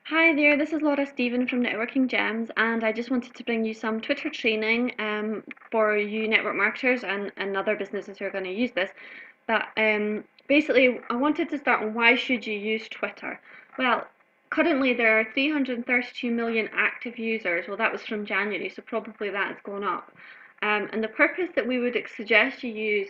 Hi there, this is Laura Stephen from Networking Gems, and I just wanted to bring you some Twitter training for you network marketers and other businesses who are going to use this. But basically, I wanted to start on why should you use Twitter? Well, currently there are 332 million active users. Well, that was from January, so probably that's gone up. And the purpose that we would suggest you use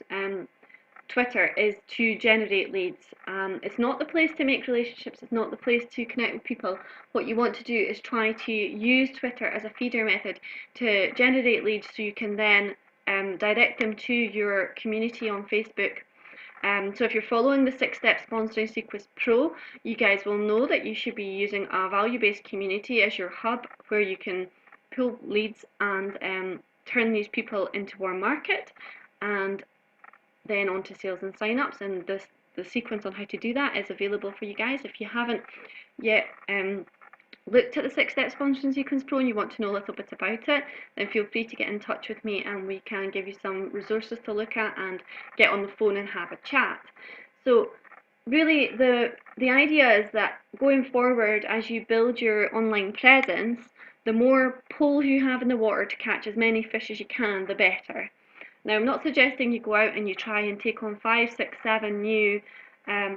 Twitter is to generate leads. It's not the place to make relationships, it's not the place to connect with people. What you want to do is try to use Twitter as a feeder method to generate leads so you can then direct them to your community on Facebook. So if you're following the 6-step sponsoring sequence pro, you guys will know that you should be using a value-based community as your hub where you can pull leads and turn these people into warm market and then on to sales and sign-ups, and the sequence on how to do that is available for you guys. If you haven't yet looked at the 6-step sponsoring sequence pro and you want to know a little bit about it, then feel free to get in touch with me and we can give you some resources to look at and get on the phone and have a chat. So really the idea is that going forward, as you build your online presence, the more poles you have in the water to catch as many fish as you can, the better. Now, I'm not suggesting you go out and you try and take on 5, 6, 7 new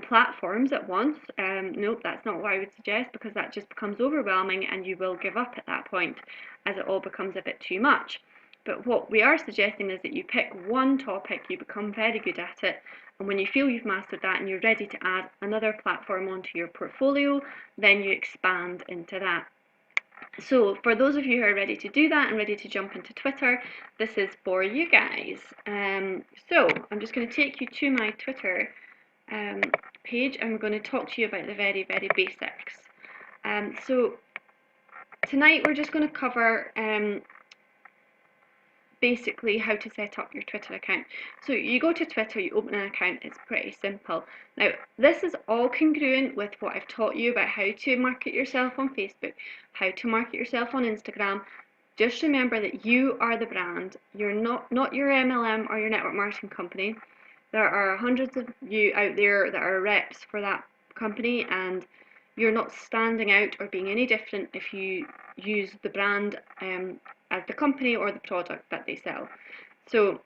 platforms at once. Nope, that's not what I would suggest, because that just becomes overwhelming and you will give up at that point as it all becomes a bit too much. But what we are suggesting is that you pick one topic, you become very good at it, and when you feel you've mastered that and you're ready to add another platform onto your portfolio, then you expand into that. So for those of you who are ready to do that and ready to jump into Twitter, this is for you guys. So I'm just going to take you to my Twitter page and we're going to talk to you about the very, very basics. So tonight we're just going to cover basically how to set up your Twitter account. So you go to Twitter, you open an account, it's pretty simple. Now this is all congruent with what I've taught you about how to market yourself on Facebook, how to market yourself on Instagram. Just remember that you are the brand. You're not your MLM or your network marketing company. There are hundreds of you out there that are reps for that company, and you're not standing out or being any different if you use the brand as the company or the product that they sell. So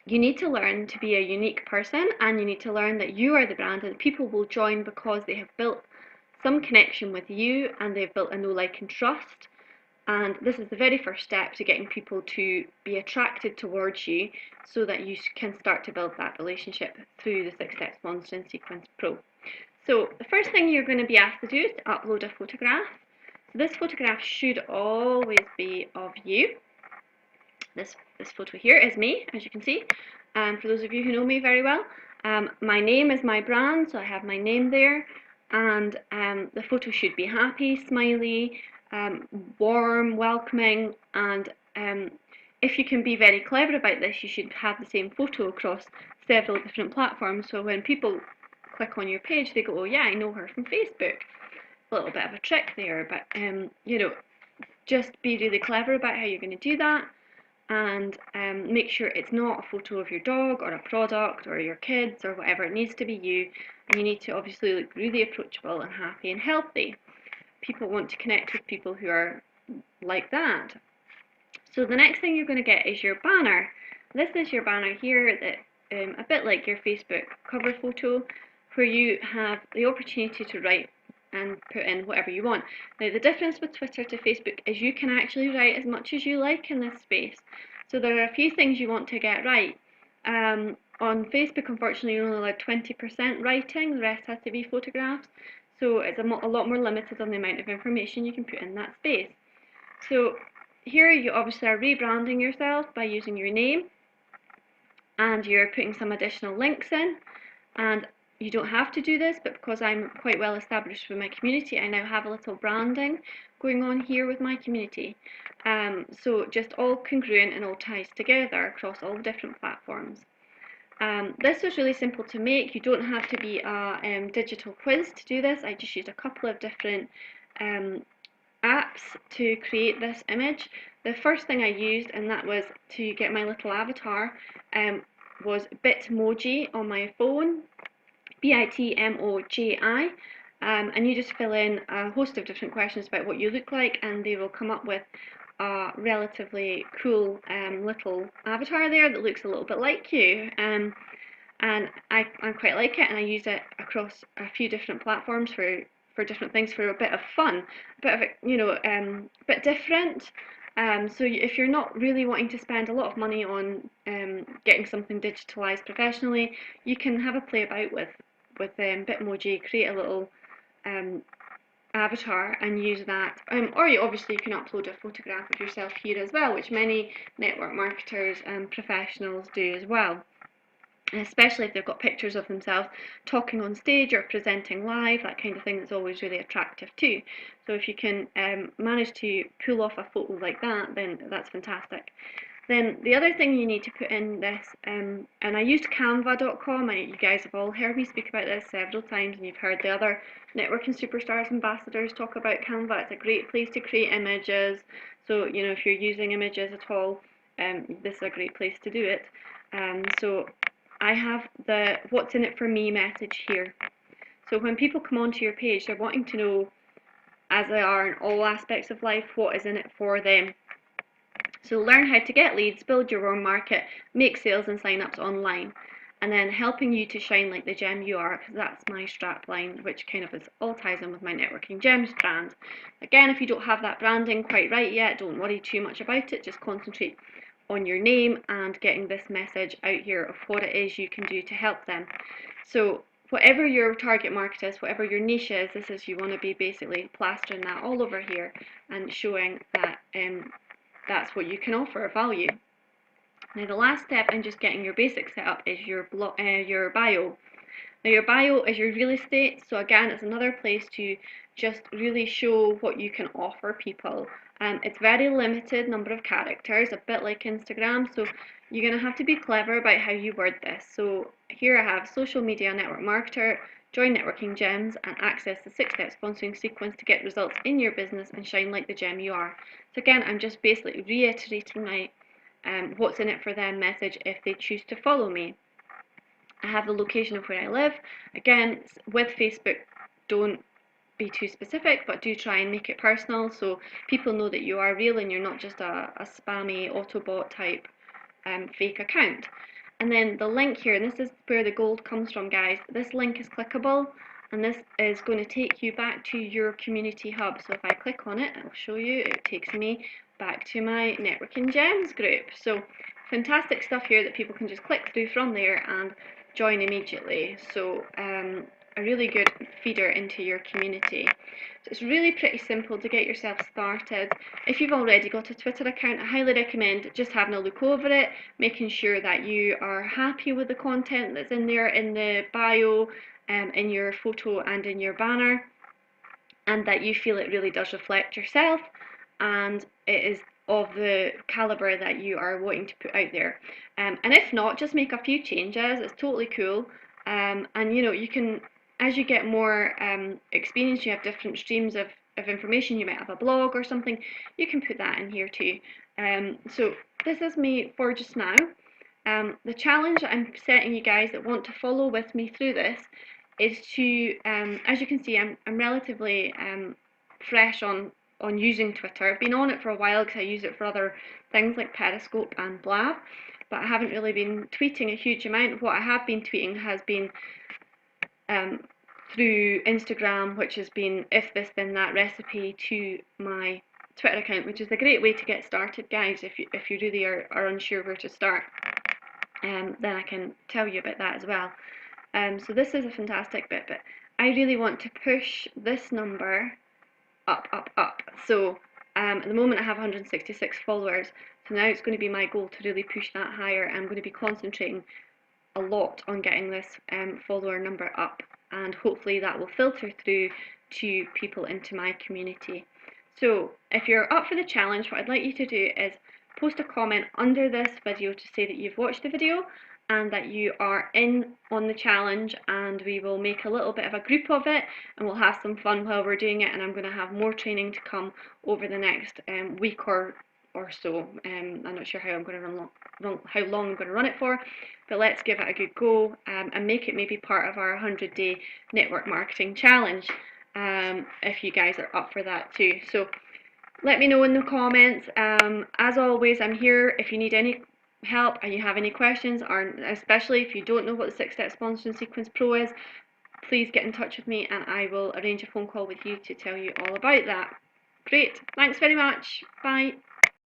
you need to learn to be a unique person, and you need to learn that you are the brand and people will join because they have built some connection with you and they've built a know, like and trust. And this is the very first step to getting people to be attracted towards you so that you can start to build that relationship through the 6-step sponsoring sequence pro. So the first thing you're going to be asked to do is to upload a photograph. So this photograph should always be of you. This photo here is me, as you can see. And for those of you who know me very well, my name is my brand, so I have my name there. And the photo should be happy, smiley, warm, welcoming, and if you can be very clever about this, you should have the same photo across several different platforms. So when people click on your page, they go, "Oh yeah, I know her from Facebook." A little bit of a trick there, but you know, just be really clever about how you're going to do that, and make sure it's not a photo of your dog or a product or your kids or whatever. It needs to be you, and you need to obviously look really approachable and happy and healthy. People want to connect with people who are like that. So the next thing you're going to get is your banner. This is your banner here, that a bit like your Facebook cover photo, where you have the opportunity to write and put in whatever you want. Now the difference with Twitter to Facebook is you can actually write as much as you like in this space. So there are a few things you want to get right. On Facebook, unfortunately, you're only allowed 20% writing, the rest has to be photographs. So it's a lot more limited on the amount of information you can put in that space. So here you obviously are rebranding yourself by using your name, and you're putting some additional links in, and you don't have to do this, but because I'm quite well established with my community, I now have a little branding going on here with my community. So just all congruent and all ties together across all the different platforms. This was really simple to make. You don't have to be a digital quiz to do this. I just used a couple of different apps to create this image. The first thing I used, and that was to get my little avatar, was Bitmoji on my phone, Bitmoji. and you just fill in a host of different questions about what you look like, and they will come up with a relatively cool little avatar there that looks a little bit like you. And I quite like it, and I use it across a few different platforms for different things, for a bit of fun, a bit of a bit different. So if you're not really wanting to spend a lot of money on getting something digitalized professionally, you can have a play about with Bitmoji, create a little avatar and use that. Or you can upload a photograph of yourself here as well, which many network marketers and professionals do as well. Especially if they've got pictures of themselves talking on stage or presenting live, that kind of thing is always really attractive too. So if you can manage to pull off a photo like that, then that's fantastic. Then the other thing you need to put in this, and I used canva.com, and you guys have all heard me speak about this several times, and you've heard the other networking superstars ambassadors talk about Canva. It's a great place to create images. So if you're using images at all, this is a great place to do it. So I have the what's in it for me message here. So when people come onto your page, they're wanting to know, as they are in all aspects of life, what is in it for them. So learn how to get leads, build your warm market, make sales and sign-ups online, and then helping you to shine like the gem you are, because that's my strap line, which kind of all ties in with my Networking Gems brand. Again, if you don't have that branding quite right yet, don't worry too much about it. Just concentrate on your name and getting this message out here of what it is you can do to help them. So whatever your target market is, whatever your niche is, you want to be basically plastering that all over here and showing that that's what you can offer value. Now the last step in just getting your basic setup is your bio. Now your bio is your real estate, so again it's another place to just really show what you can offer people. It's very limited number of characters, a bit like Instagram, so you're going to have to be clever about how you word this. So here I have social media network marketer, join Networking Gems and access the 6-step sponsoring sequence to get results in your business and shine like the gem you are. So again, I'm just basically reiterating my what's in it for them message if they choose to follow me. I have the location of where I live. Again, with Facebook, don't be too specific, but do try and make it personal so people know that you are real and you're not just a spammy Autobot type fake account. And then the link here, and this is where the gold comes from, guys. This link is clickable, and this is going to take you back to your community hub. So if I click on it, I'll show you, it takes me back to my Networking Gems group. So fantastic stuff here that people can just click through from there and join immediately. So a really good feeder into your community. So it's really pretty simple to get yourself started. If you've already got a Twitter account, I highly recommend just having a look over it, making sure that you are happy with the content that's in there, in the bio, in your photo and in your banner, and that you feel it really does reflect yourself and it is of the caliber that you are wanting to put out there. And if not, just make a few changes. It's totally cool. And you can, as you get more experience, you have different streams of information. You might have a blog or something. You can put that in here too. So this is me for just now. The challenge I'm setting you guys that want to follow with me through this is to, as you can see, I'm relatively fresh on using Twitter. I've been on it for a while because I use it for other things like Periscope and Blab, but I haven't really been tweeting a huge amount. What I have been tweeting has been through Instagram, which has been if this then that recipe to my Twitter account, which is a great way to get started, guys. If you really are unsure where to start, then I can tell you about that as well. So this is a fantastic bit, but I really want to push this number up, up, up. So at the moment I have 166 followers, so now it's going to be my goal to really push that higher. I'm going to be concentrating a lot on getting this follower number up, and hopefully that will filter through to people into my community. So if you're up for the challenge, what I'd like you to do is post a comment under this video to say that you've watched the video and that you are in on the challenge, and we will make a little bit of a group of it and we'll have some fun while we're doing it. And I'm going to have more training to come over the next week or so. I'm not sure how I'm going to how long I'm going to run it for, but let's give it a good go and make it maybe part of our 100-day network marketing challenge. if you guys are up for that too. So let me know in the comments. As always, I'm here if you need any help and you have any questions, or especially if you don't know what the 6-step sponsoring sequence pro is, please get in touch with me and I will arrange a phone call with you to tell you all about that. Great, thanks very much. Bye.